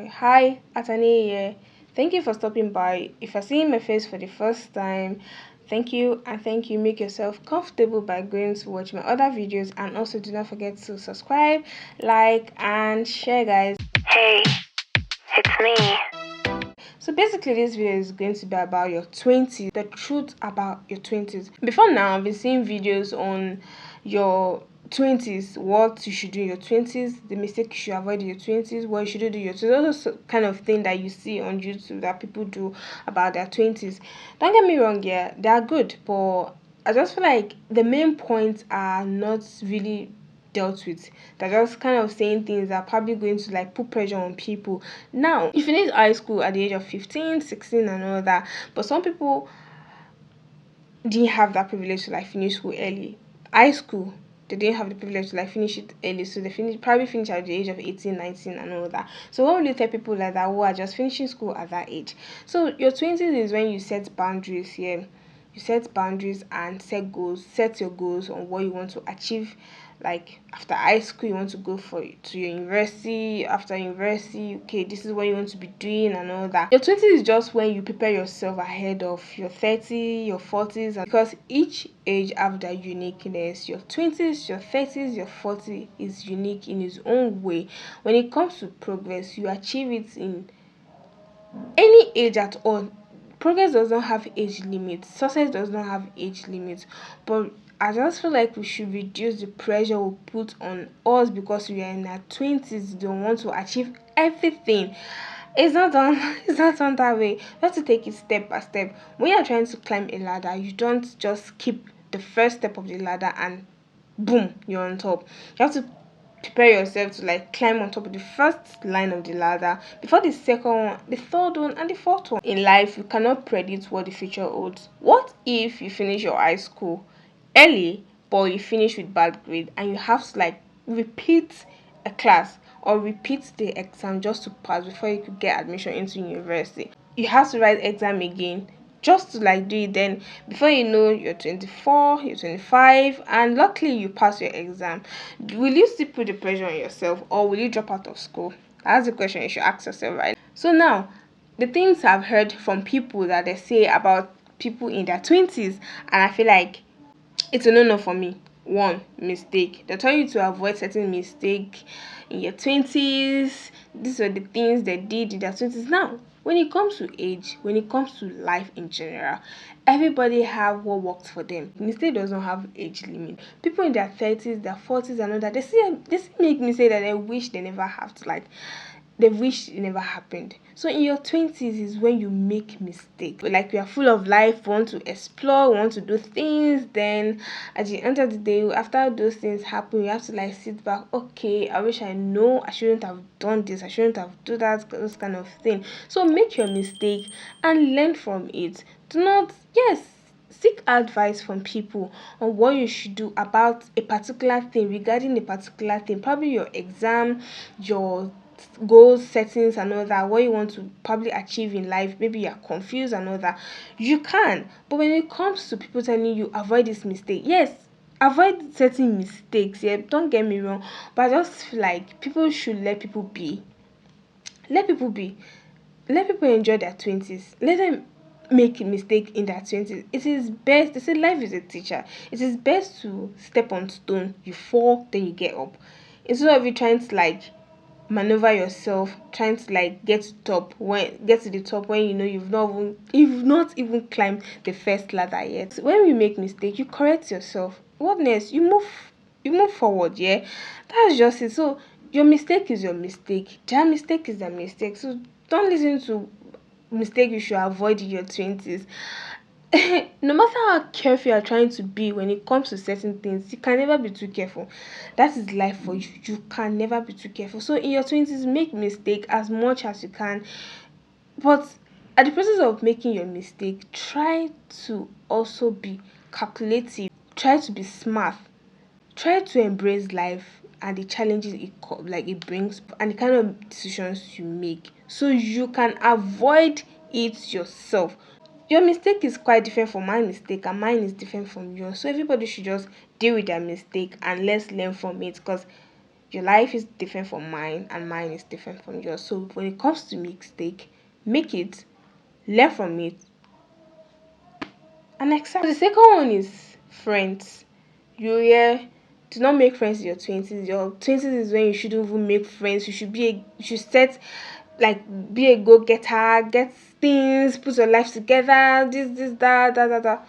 Hi, Atane here. Thank you for stopping by. If you're seeing my face for the first time, thank you and thank you. Make yourself comfortable by going to watch my other videos and also do not forget to subscribe, like, and share, guys. Hey, it's me. So basically, this video is going to be about your 20s, the truth about your 20s. Before now, I've been seeing videos on your 20s, what you should do in your 20s, the mistake you should avoid in your 20s, what you should do in your 20s, also kind of thing that you see on YouTube that people do about their 20s. Don't get me wrong, yeah, they are good, but I just feel like the main points are not really dealt with. They're just kind of saying things that are probably going to like put pressure on people. Now, you finish high school at the age of 15, 16, and all that, but some people didn't have that privilege to like finish school early. High school, they didn't have the privilege to like finish it early, so they probably finish at the age of 18, 19, and all that. So what will you tell people like that who are just finishing school at that age? So your 20s is when you set boundaries here. You set boundaries and set goals, set your goals on what you want to achieve. Like after high school you want to go for to your university, after university, okay, this is what you want to be doing and all that. Your 20s is just when you prepare yourself ahead of your 30, your 40s, and because each age have their uniqueness. Your 20s, your 30s, your 40 is unique in its own way. When it comes to progress, you achieve it in any age at all. Progress does not have age limits. Success does not have age limits. But I just feel like we should reduce the pressure we put on us because we are in our 20s, don't want to achieve everything. It's not done. It's not done that way. You have to take it step by step. When you're trying to climb a ladder, you don't just keep the first step of the ladder and boom, you're on top. You have to prepare yourself to like climb on top of the first line of the ladder before the second one, the third one, and the fourth one. In life, you cannot predict what the future holds. What if you finish your high school early, but you finish with bad grade and you have to like repeat a class or repeat the exam just to pass before you could get admission into university? You have to write exam again just to like do it. Then before you know, you're 24, you're 25, and luckily you pass your exam. Will you still put the pressure on yourself or will you drop out of school? That's the question you should ask yourself, right? So now, the things I've heard from people that they say about people in their 20s, and I feel like it's a no-no for me. One, mistake. They tell you to avoid certain mistake in your 20s. These were the things they did in their 20s. Now, when it comes to age, when it comes to life in general, everybody have what works for them. Mistake does not have age limit. People in their 30s, their 40s, and all that, they still make me say that they wish they never have to like they wish it never happened. So in your 20s is when you make mistakes. Like we are full of life, we want to explore, we want to do things. Then at the end of the day, after those things happen, you have to like sit back. Okay, I wish I know I shouldn't have done this. I shouldn't have do that. Those kind of thing. So make your mistake and learn from it. Do not seek advice from people on what you should do about a particular thing regarding a particular thing, probably your exam, your goals settings and all that, what you want to probably achieve in life. Maybe you're confused and all that, you can. But when it comes to people telling you avoid this mistake, yes, avoid certain mistakes, yeah, don't get me wrong, but I just feel like people should let people be let people enjoy their 20s. Let them make a mistake in their 20s. It is best, they say life is a teacher. It is best to step on stone, you fall, then you get up. Instead of you trying to like maneuver yourself, trying to like get to the top when you know you've not even climbed the first ladder yet. So when we make mistake, you correct yourself. What next? You move forward, yeah. That's just it. So your mistake is your mistake. Their mistake is their mistake. So don't listen to mistake you should avoid in your 20s. No matter how careful you are trying to be when it comes to certain things, you can never be too careful. That is life for you. You can never be too careful. So in your 20s, make mistake as much as you can. But at the process of making your mistake, try to also be calculative. Try to be smart. Try to embrace life and the challenges it brings and the kind of decisions you make so you can avoid it yourself. Your mistake is quite different from my mistake and mine is different from yours, so everybody should just deal with their mistake and let's learn from it because Your life is different from mine, and mine is different from yours. So when it comes to mistake, make it, learn from it, and accept. The second one is friends. You hear, do not make friends in your twenties. Your twenties is when you shouldn't even make friends. You should set, like, be a go getter, get things, put your life together, this, that.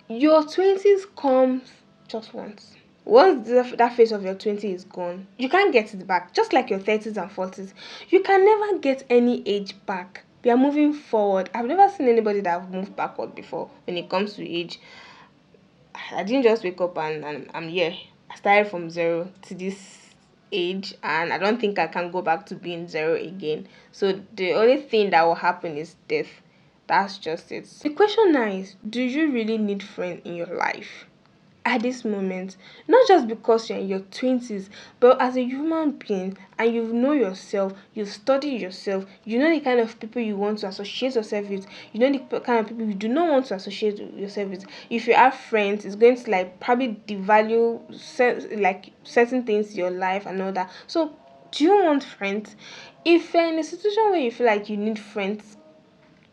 Your twenties comes just once. Once that phase of your 20 is gone, you can't get it back. Just like your 30s and 40s, you can never get any age back. We are moving forward. I've never seen anybody that have moved backward before when it comes to age. I didn't just wake up and I'm here. I started from zero to this age, and I don't think I can go back to being zero again. So the only thing that will happen is death. That's just it. The question now is, do you really need friends in your life at this moment? Not just because you're in your 20s, but as a human being, and you know yourself, you've studied yourself, you know the kind of people you want to associate yourself with, you know the kind of people you do not want to associate yourself with. If you have friends, it's going to, like, probably devalue like certain things in your life and all that. So do you want friends? If you're in a situation where you feel like you need friends,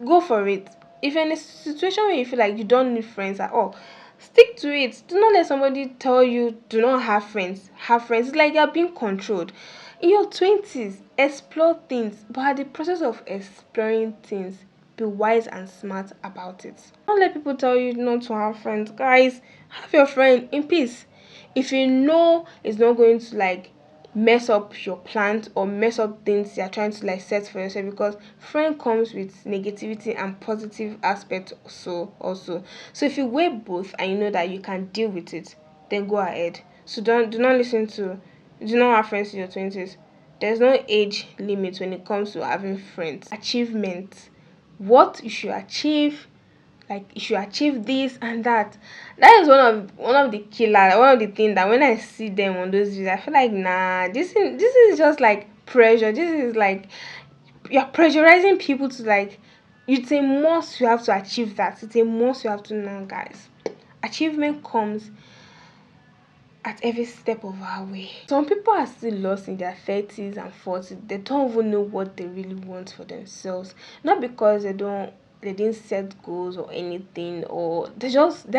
go for it. If you're in a situation where you feel like you don't need friends at all, stick to it. Do not let somebody tell you do not have friends. Have friends. It's like you're being controlled. In your 20s, explore things, but at the process of exploring things, be wise and smart about it. Don't let people tell you not to have friends. Guys, have your friend in peace. If you know it's not going to, like, mess up your plans or mess up things you're trying to, like, set for yourself, because friend comes with negativity and positive aspects also. So if you weigh both and you know that you can deal with it, then go ahead. So do not listen to, do not have friends in your 20s. There's no age limit when it comes to having friends. Achievements, what you should achieve, like you should achieve this and that. That is one of the killer, one of the things that when I see them on those videos, I feel like, nah, this is just like pressure. This is like you're pressurizing people to, like, it's a must you have to achieve that. It's a must you have to know, guys. Achievement comes at every step of our way. Some people are still lost in their 30s and 40s. They don't even know what they really want for themselves. Not because they didn't set goals or anything, or they're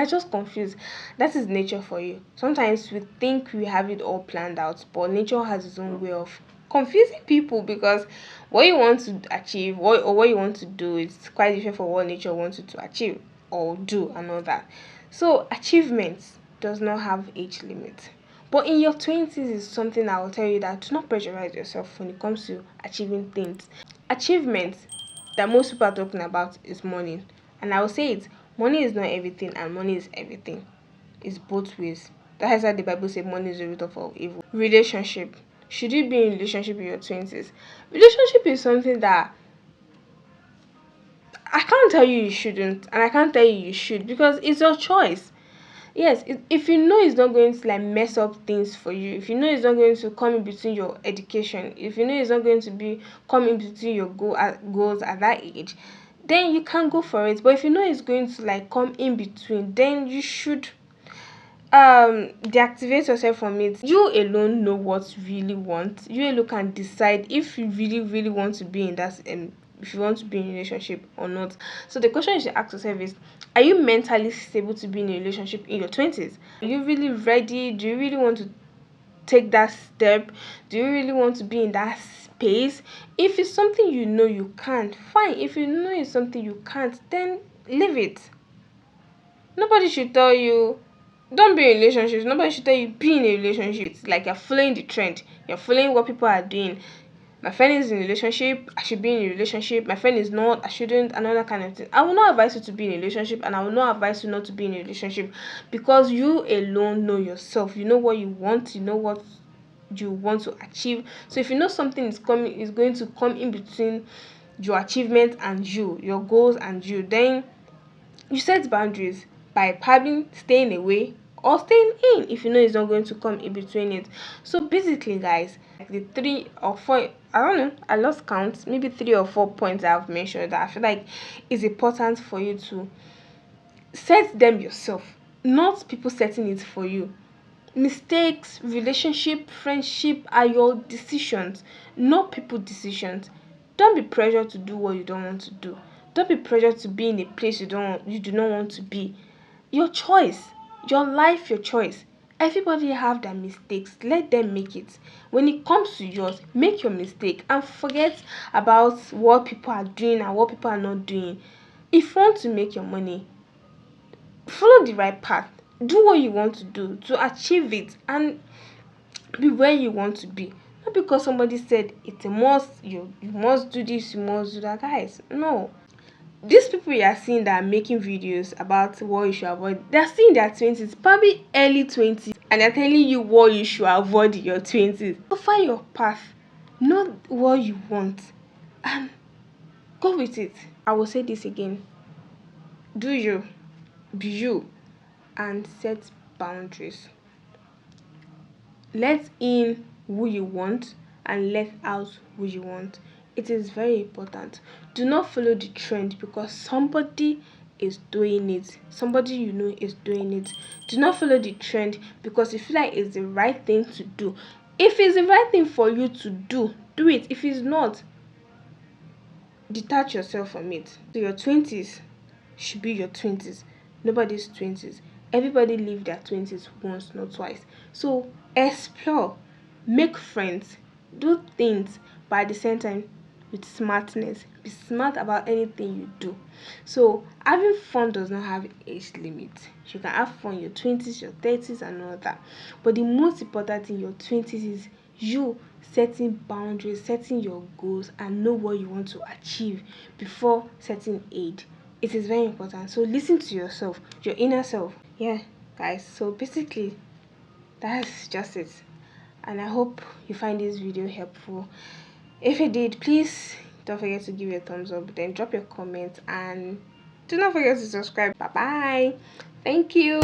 just confused. That is nature for you. Sometimes we think we have it all planned out, but nature has its own way of confusing people, because what you want to achieve, what you want to do, is quite different from what nature wants you to achieve or do and all that. So achievements does not have age limit. But in your 20s is something I will tell you that do not pressurize yourself when it comes to achieving things. Achievements that most people are talking about is money. And I will say it, money is not everything and money is everything. It's both ways. That is why the Bible says money is the root of all evil. Relationship. Should you be in a relationship in your 20s? Relationship is something that I can't tell you you shouldn't, and I can't tell you you should, because it's your choice. Yes, if you know it's not going to, like, mess up things for you, if you know it's not going to come in between your education, if you know it's not going to be come in between your goals at that age, then you can go for it. But if you know it's going to, like, come in between, then you should deactivate yourself from it. You alone know what you really want. You alone can decide if you really want to be in that, if you want to be in a relationship or not. So the question you should ask yourself is, are you mentally stable to be in a relationship in your 20s? Are you really ready? Do you really want to take that step? Do you really want to be in that space? If it's something you know you can't, fine. If you know it's something you can't, then leave it. Nobody should tell you don't be in relationships. Nobody should tell you be in a relationship. It's like you're following the trend. You're following what people are doing. My friend is in a relationship, I should be in a relationship. My friend is not, I shouldn't, another kind of thing. I will not advise you to be in a relationship, and I will not advise you not to be in a relationship, because you alone know yourself. You know what you want, you know what you want to achieve. So if you know something is going to come in between your achievement and you, your goals and you, then you set boundaries by probably staying away or staying in if you know it's not going to come in between it. So basically, guys, like the 3 or 4, I don't know, I lost count, maybe 3 or 4 points I've mentioned that I feel like is important for you to set them yourself, not people setting it for you. Mistakes, relationship, friendship are your decisions, not people decisions. Don't be pressured to do what you don't want to do. Don't be pressured to be in a place you do not want to be. Your choice, your life, your choice. Everybody have their mistakes. Let them make it. When it comes to yours, make your mistake and forget about what people are doing and what people are not doing. If you want to make your money, follow the right path. Do what you want to do to achieve it and be where you want to be. Not because somebody said it's a must, you must do this, you must do that. Guys, no. These people you are seeing that are making videos about what you should avoid, they're still in their 20s, probably early 20s, and they're telling you what you should avoid in your 20s. So find your path, know what you want, and go with it. I will say this again: do you, be you, and set boundaries. Let in who you want and let out who you want. It is very important. Do not follow the trend because somebody is doing it. Somebody you know is doing it. Do not follow the trend because you feel like it's the right thing to do. If it's the right thing for you to do, do it. If it's not, detach yourself from it. So your 20s should be your 20s, nobody's 20s. Everybody live their 20s once, not twice. So explore, make friends, do things, but at the same time with smartness. Be smart about anything you do. So having fun does not have age limit. You can have fun in your 20s, your 30s, and all that. But the most important in your 20s is you setting boundaries, setting your goals, and know what you want to achieve before setting age. It is very important. So listen to yourself, your inner self. Yeah, guys. So basically, that's just it. And I hope you find this video helpful. If you did, please don't forget to give it a thumbs up, then drop your comments, and do not forget to subscribe. Bye bye. Thank you.